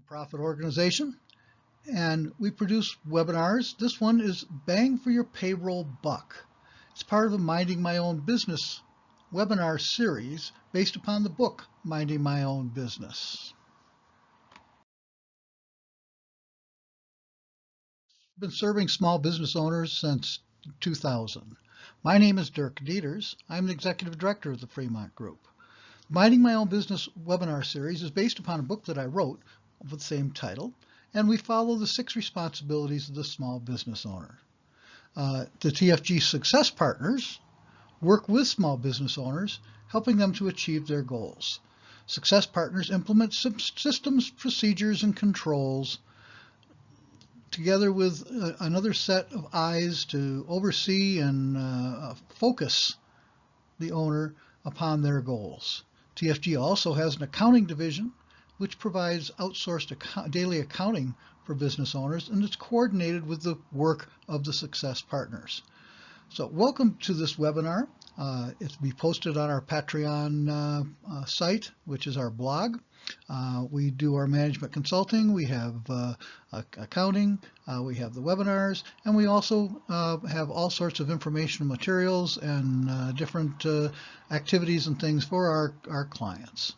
nonprofit organization, and we produce webinars. This one is Bang for Your Payroll Buck. It's part of a Minding My Own Business webinar series based upon the book Minding My Own Business. I've been serving small business owners since 2000. My name is Dirk Dieters. I'm the Executive Director of the Fremont Group. Minding My Own Business webinar series is based upon a book that I wrote with the same title, and we follow the 6 responsibilities of the small business owner. The TFG Success Partners work with small business owners, helping them to achieve their goals. Success Partners implement systems, procedures, and controls together with another set of eyes to oversee and focus the owner upon their goals. TFG also has an accounting division which provides outsourced daily accounting for business owners, and it's coordinated with the work of the Success Partners. So welcome to this webinar. It's be posted on our Patreon site, which is our blog. We do our management consulting, we have accounting, we have the webinars, and we also have all sorts of informational materials and different activities and things for our clients.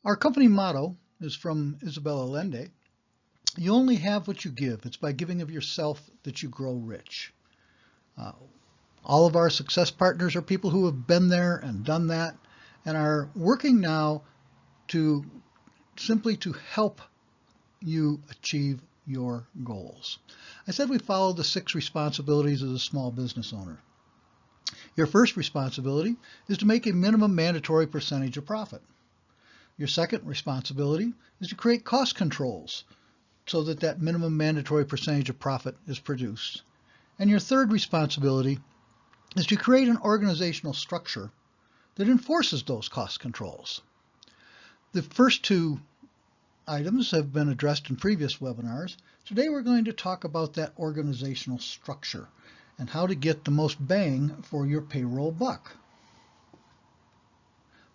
Our company motto is from Isabel Allende. You only have what you give. It's by giving of yourself that you grow rich. All of our success partners are people who have been there and done that and are working now to simply to help you achieve your goals. I said we follow the 6 responsibilities of the small business owner. Your first responsibility is to make a minimum mandatory percentage of profit. Your second responsibility is to create cost controls so that that minimum mandatory percentage of profit is produced. And your third responsibility is to create an organizational structure that enforces those cost controls. The first 2 items have been addressed in previous webinars. Today we're going to talk about that organizational structure and how to get the most bang for your payroll buck.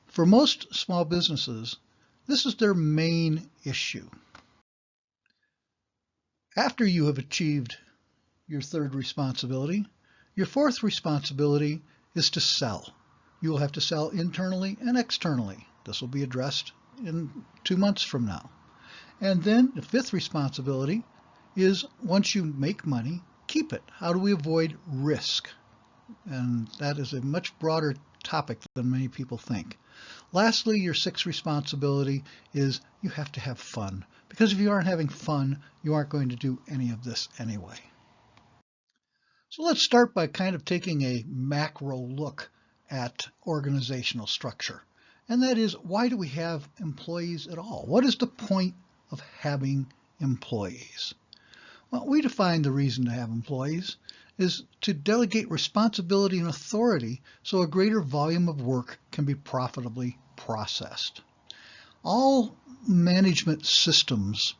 For most small businesses, this is their main issue. After you have achieved your third responsibility, your fourth responsibility is to sell. You will have to sell internally and externally. This will be addressed in 2 months from now. And then the fifth responsibility is once you make money, keep it. How do we avoid risk? And that is a much broader topic than many people think. Lastly, your 6th responsibility is you have to have fun. Because if you aren't having fun, you aren't going to do any of this anyway. So let's start by kind of taking a macro look at organizational structure. And that is, why do we have employees at all? What is the point of having employees? Well, we define the reason to have employees is to delegate responsibility and authority so a greater volume of work can be profitably processed. All management systems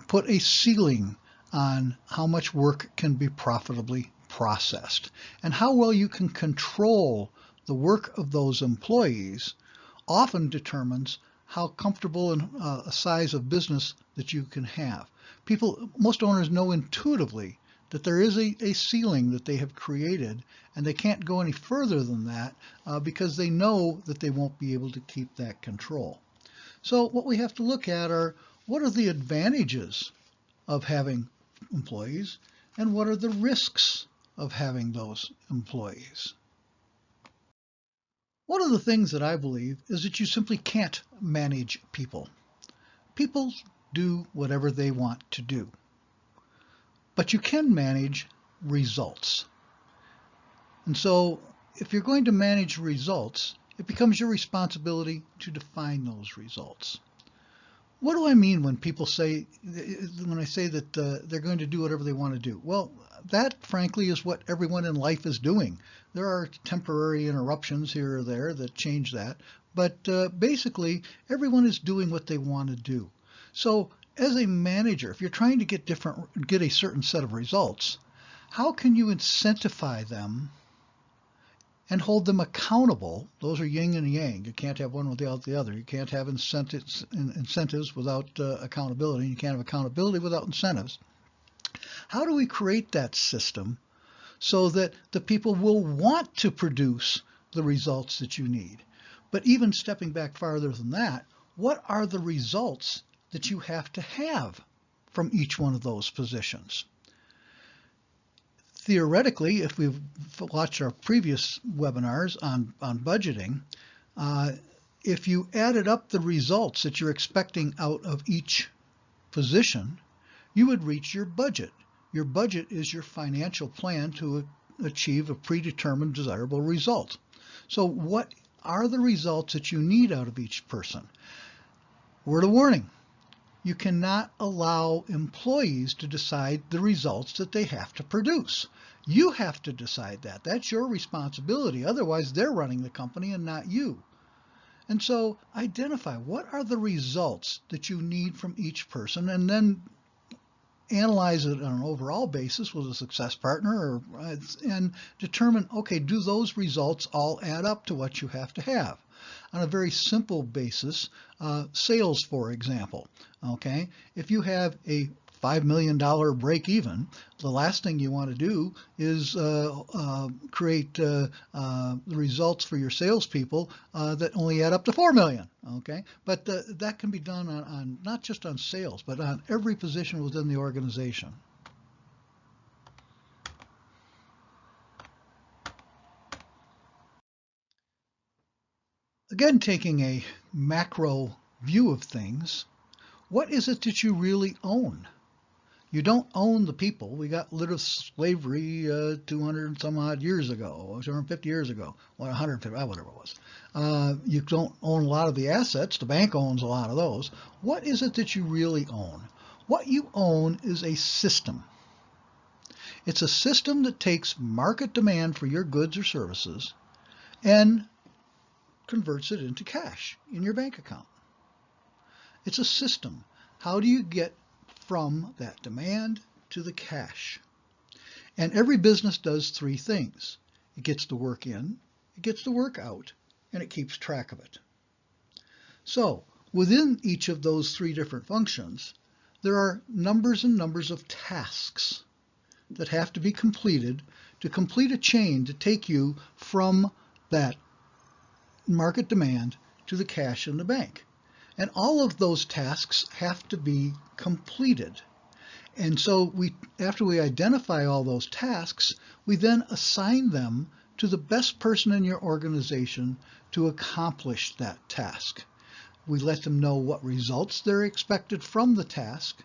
put a ceiling on how much work can be profitably processed, and how well you can control the work of those employees often determines how comfortable and a size of business that you can have. Most owners know intuitively that there is a ceiling that they have created, and they can't go any further than that because they know that they won't be able to keep that control. So what we have to look at are, what are the advantages of having employees, and what are the risks of having those employees? One of the things that I believe is that you simply can't manage people. People do whatever they want to do. But you can manage results. And so if you're going to manage results, it becomes your responsibility to define those results. What do I mean when I say that they're going to do whatever they want to do? Well, that frankly is what everyone in life is doing. There are temporary interruptions here or there that change that, but basically everyone is doing what they want to do. So as a manager, if you're trying to get a certain set of results, how can you incentivize them and hold them accountable. Those are yin and yang. You can't have one without the other. You can't have incentives without accountability. You can't have accountability without incentives. How do we create that system so that the people will want to produce the results that you need? But even stepping back farther than that, what are the results that you have to have from each one of those positions? Theoretically, if we've watched our previous webinars on budgeting, if you added up the results that you're expecting out of each position, you would reach your budget. Your budget is your financial plan to achieve a predetermined desirable result. So what are the results that you need out of each person? Word of warning. You cannot allow employees to decide the results that they have to produce. You have to decide that. That's your responsibility. Otherwise, they're running the company and not you. And so identify what are the results that you need from each person, and then analyze it on an overall basis with a success partner and determine, okay, do those results all add up to what you have to have? On a very simple basis, sales, for example, okay? If you have a $5 million break even, the last thing you want to do is create the results for your salespeople that only add up to $4 million, okay? But that can be done on not just on sales, but on every position within the organization. Again, taking a macro view of things, what is it that you really own? You don't own the people. We got rid of slavery 200 and some odd years ago, 250 years ago, 150, whatever it was. You don't own a lot of the assets. The bank owns a lot of those. What is it that you really own? What you own is a system. It's a system that takes market demand for your goods or services and converts it into cash in your bank account. It's a system. How do you get from that demand to the cash? And every business does three things. It gets the work in, it gets the work out, and it keeps track of it. So within each of those three different functions, there are numbers and numbers of tasks that have to be completed to complete a chain to take you from that market demand to the cash in the bank. And all of those tasks have to be completed. And so after we identify all those tasks, we then assign them to the best person in your organization to accomplish that task. We let them know what results they're expected from the task,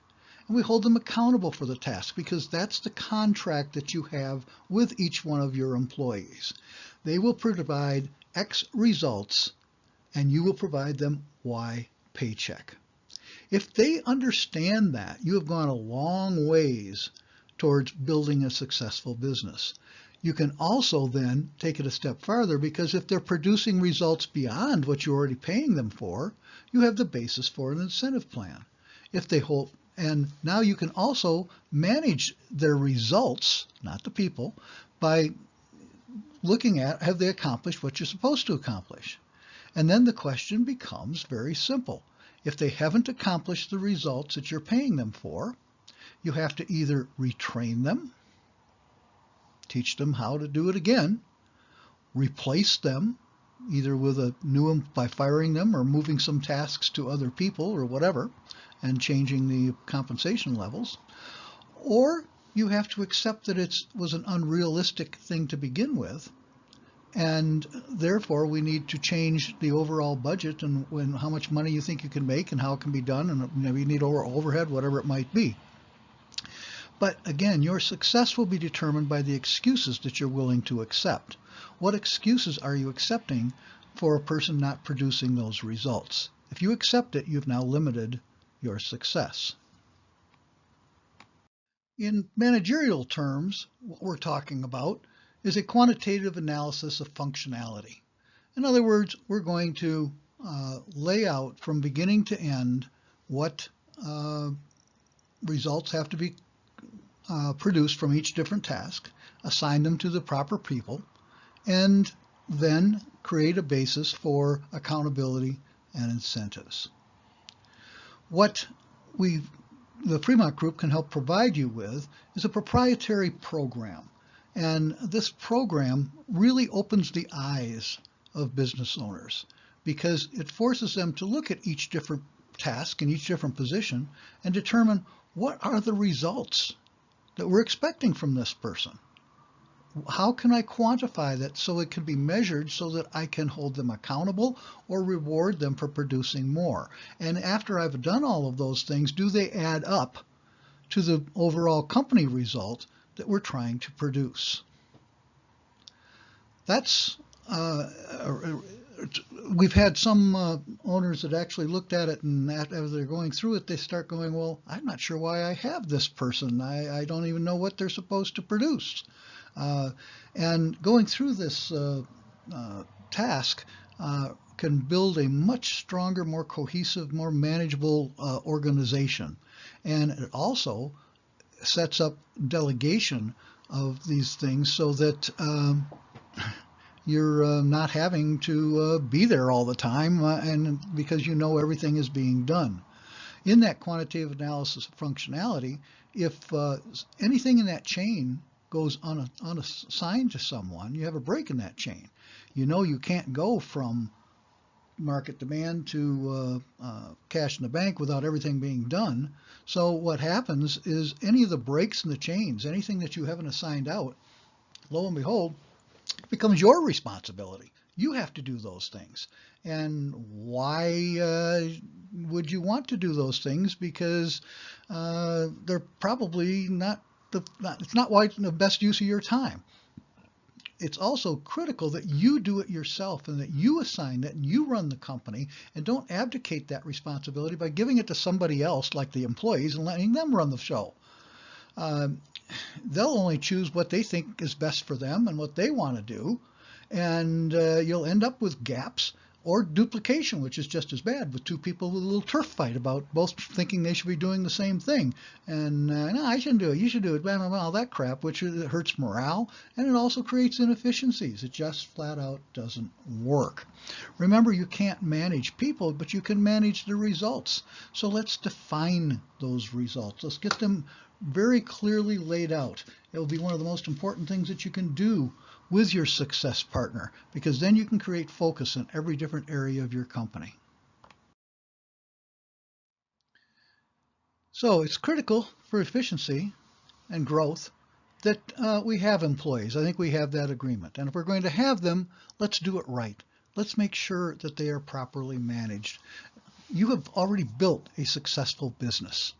and we hold them accountable for the task, because that's the contract that you have with each one of your employees. They will provide X results, and you will provide them Y paycheck. If they understand that, you have gone a long ways towards building a successful business. You can also then take it a step farther, because if they're producing results beyond what you're already paying them for, you have the basis for an incentive plan. If they hold, and now you can also manage their results, not the people, by looking at, have they accomplished what you're supposed to accomplish? And then the question becomes very simple. If they haven't accomplished the results that you're paying them for, you have to either retrain them, teach them how to do it again, replace them, either with a new by firing them or moving some tasks to other people or whatever, and changing the compensation levels, or you have to accept that it was an unrealistic thing to begin with, and therefore we need to change the overall budget and how much money you think you can make and how it can be done, and maybe you need overhead, whatever it might be. But again, your success will be determined by the excuses that you're willing to accept. What excuses are you accepting for a person not producing those results? If you accept it, you've now limited your success. In managerial terms, what we're talking about is a quantitative analysis of functionality. In other words, we're going to lay out from beginning to end what results have to be produced from each different task, assign them to the proper people, and then create a basis for accountability and incentives. What the Fremont Group can help provide you with is a proprietary program. And this program really opens the eyes of business owners because it forces them to look at each different task and each different position and determine what are the results that we're expecting from this person. How can I quantify that so it can be measured so that I can hold them accountable or reward them for producing more? And after I've done all of those things, do they add up to the overall company result that we're trying to produce? That's we've had some owners that actually looked at it, and as they're going through it, they start going, well, I'm not sure why I have this person. I don't even know what they're supposed to produce. And going through this task can build a much stronger, more cohesive, more manageable organization. And it also sets up delegation of these things so that you're not having to be there all the time and because you know everything is being done. In that quantitative analysis of functionality, if anything in that chain goes unassigned to someone, you have a break in that chain. You know you can't go from market demand to cash in the bank without everything being done. So what happens is any of the breaks in the chains, anything that you haven't assigned out, lo and behold, becomes your responsibility. You have to do those things. And why would you want to do those things? Because they're probably it's not the best use of your time. It's also critical that you do it yourself and that you assign that and you run the company and don't abdicate that responsibility by giving it to somebody else like the employees and letting them run the show. They'll only choose what they think is best for them and what they want to do, and you'll end up with gaps or duplication, which is just as bad, with two people with a little turf fight about both thinking they should be doing the same thing. And no, I shouldn't do it, you should do it, blah, blah, blah, all that crap, which hurts morale, and it also creates inefficiencies. It just flat out doesn't work. Remember, you can't manage people, but you can manage the results. So let's define those results. Let's get them very clearly laid out. It will be one of the most important things that you can do with your success partner, because then you can create focus in every different area of your company. So it's critical for efficiency and growth that we have employees. I think we have that agreement. And if we're going to have them, let's do it right. Let's make sure that they are properly managed. You have already built a successful business.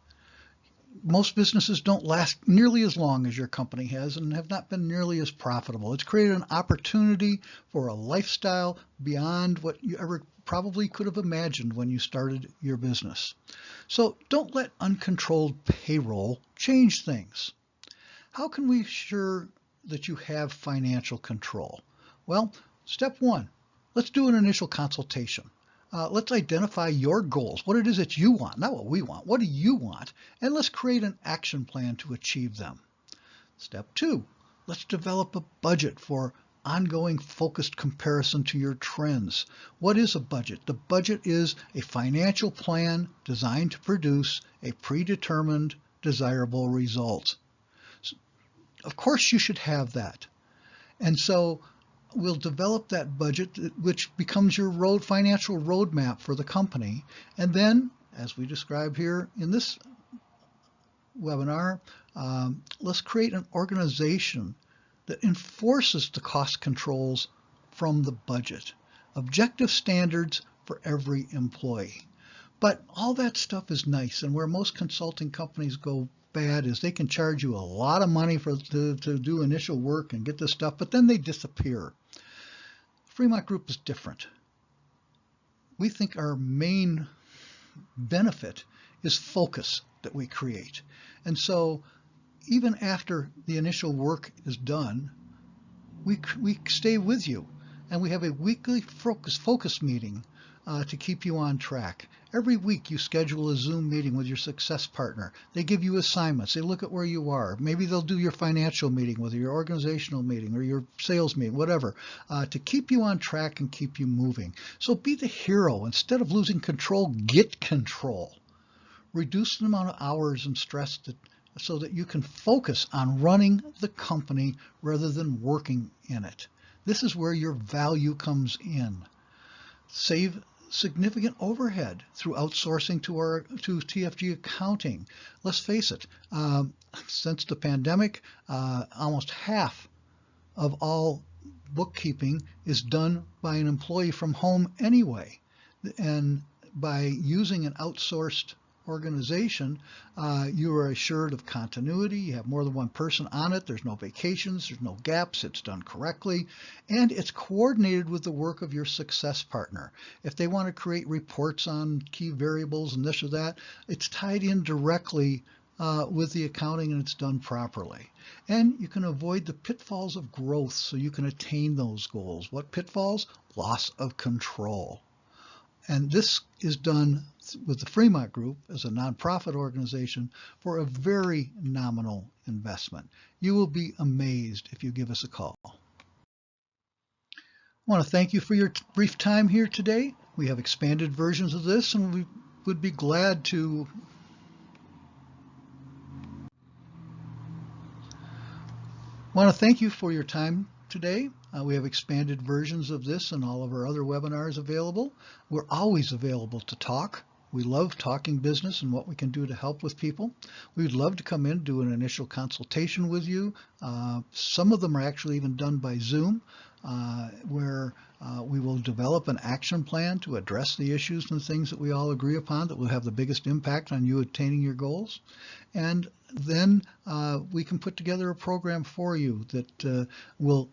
Most businesses don't last nearly as long as your company has and have not been nearly as profitable. It's created an opportunity for a lifestyle beyond what you ever probably could have imagined when you started your business. So don't let uncontrolled payroll change things. How can we ensure that you have financial control? Well, step one, let's do an initial consultation. Let's identify your goals, what it is that you want, not what we want. What do you want? And let's create an action plan to achieve them. Step two, let's develop a budget for ongoing focused comparison to your trends. What is a budget? The budget is a financial plan designed to produce a predetermined desirable result. So, of course, you should have that. And so we'll develop that budget, which becomes your financial roadmap for the company. And then, as we describe here in this webinar, let's create an organization that enforces the cost controls from the budget. Objective standards for every employee. But all that stuff is nice, and where most consulting companies go bad is they can charge you a lot of money to do initial work and get this stuff, but then they disappear. Fremont Group is different. We think our main benefit is focus that we create. And so even after the initial work is done, we stay with you, and we have a weekly focus meeting to keep you on track. Every week you schedule a Zoom meeting with your success partner. They give you assignments. They look at where you are. Maybe they'll do your financial meeting with you, your organizational meeting, or your sales meeting, whatever, to keep you on track and keep you moving. So be the hero. Instead of losing control, get control. Reduce the amount of hours and stress so that you can focus on running the company rather than working in it. This is where your value comes in. Save significant overhead through outsourcing to TFG accounting. Let's face it, since the pandemic, almost half of all bookkeeping is done by an employee from home anyway. And by using an outsourced organization, you are assured of continuity. You have more than one person on it. There's no vacations. There's no gaps. It's done correctly. And it's coordinated with the work of your success partner. If they want to create reports on key variables and this or that, it's tied in directly with the accounting, and it's done properly. And you can avoid the pitfalls of growth so you can attain those goals. What pitfalls? Loss of control. And this is done with the Fremont Group as a nonprofit organization for a very nominal investment. You will be amazed if you give us a call. I want to thank you for your brief time here today. We have expanded versions of this, and we would be glad to thank you for your time today. We have expanded versions of this and all of our other webinars available. We're always available to talk. We love talking business and what we can do to help with people. We'd love to come in, do an initial consultation with you. Some of them are actually even done by Zoom, where we will develop an action plan to address the issues and things that we all agree upon that will have the biggest impact on you attaining your goals. And then we can put together a program for you that will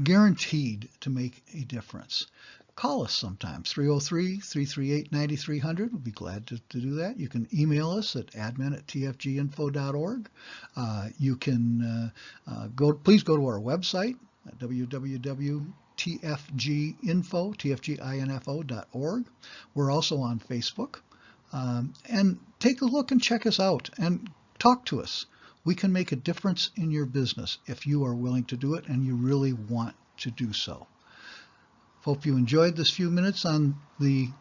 guaranteed to make a difference. Call us sometime, 303-338-9300. We'll be glad to do that. You can email us at admin@tfginfo.org. You can please go to our website at www.tfginfo.org. We're also on Facebook. And take a look and check us out and talk to us. We can make a difference in your business if you are willing to do it and you really want to do so. Hope you enjoyed this few minutes on the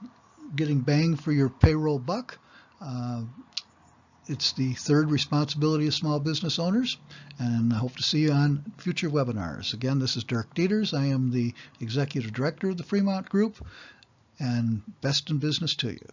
getting bang for your payroll buck. It's the third responsibility of small business owners, and I hope to see you on future webinars. Again, this is Dirk Dieters. I am the Executive Director of the Fremont Group, and best in business to you.